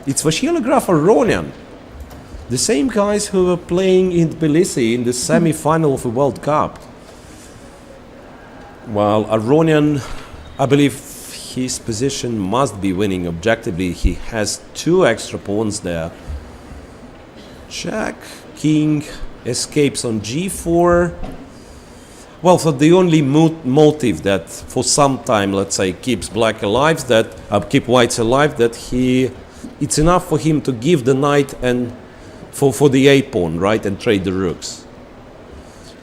It's Vachier-Lagrave Aronian. The same guys who were playing in Tbilisi in the semi-final of the World Cup. While Aronian, I believe his position must be winning objectively. He has 2 extra pawns there. Check, king escapes on g4. Well, so the only motive that for some time, let's say, keeps black alive, that keep whites alive, that it's enough for him to give the knight and for the a pawn, right, and trade the rooks,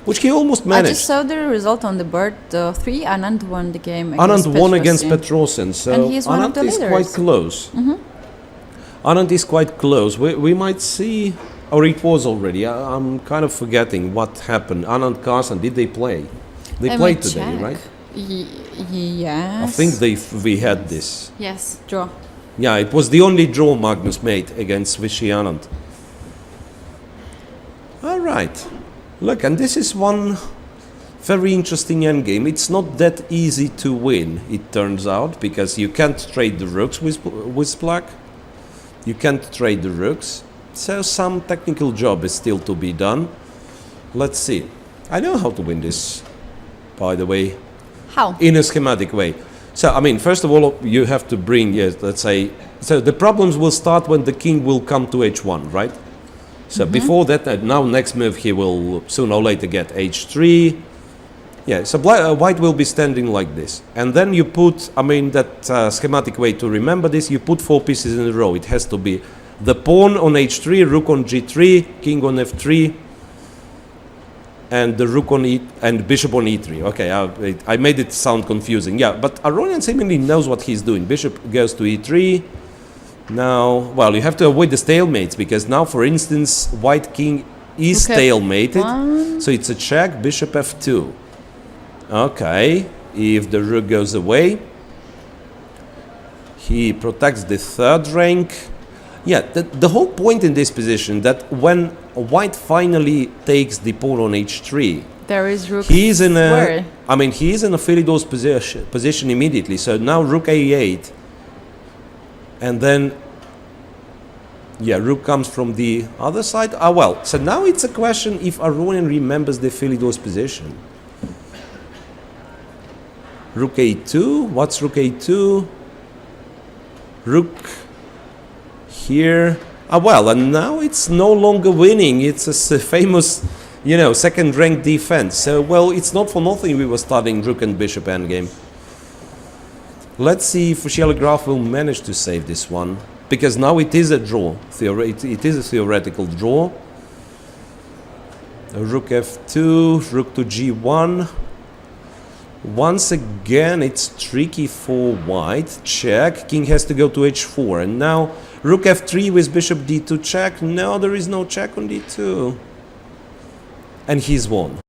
which he almost managed. I just saw the result on the board. 3 Anand won the game. Anand won against Petrosian, so and he's one Anand of the is leaders. quite close. Anand is quite close. We might see, or it was already. I'm kind of forgetting what happened. Anand, Carson, did they play? They played today, check. right? Yes. I think we had this. Yes, draw. Yeah, it was the only draw Magnus made against Vishy Anand. All right. Look, and this is one very interesting endgame. It's not that easy to win, it turns out, because you can't trade the rooks with black. You can't trade the rooks. So some technical job is still to be done. Let's see. I know how to win this, by the way. How? In a schematic way. So, I mean, first of all, you have to bring, yes, let's say, so the problems will start when the king will come to h1, right? So before that, now next move he will sooner or later get h3. Yeah, so white will be standing like this. And then you put, I mean, that schematic way to remember this, you put 4 pieces in a row. It has to be the pawn on h3, rook on g3, king on f3, and the rook on e and bishop on e3. Okay, I made it sound confusing. Yeah, but Aronian seemingly knows what he's doing. Bishop goes to e3. Now, well, you have to avoid the stalemates, because now, for instance, white king is stalemated. So it's a check, bishop f2. Okay, if the rook goes away, he protects the 3rd rank. Yeah, the whole point in this position that when white finally takes the pawn on h3, there is rook. He's in a, I mean, he is in a Philidor's position immediately. So now rook a8. And then, yeah, rook comes from the other side. Ah, well, so now it's a question if Aronian remembers the Philidor's position. Rook a2. What's rook a2? Rook here. Ah, well, and now it's no longer winning. It's a famous, you know, 2nd rank defense. So, well, it's not for nothing we were studying rook and bishop endgame. Let's see if Vachier-Lagrave will manage to save this one, because now it is a draw. It is a theoretical draw. Rook f2, rook to g1. Once again, it's tricky for white. Check. King has to go to h4. And now rook f3 with bishop d2 check. No, there is no check on d2. And he's won.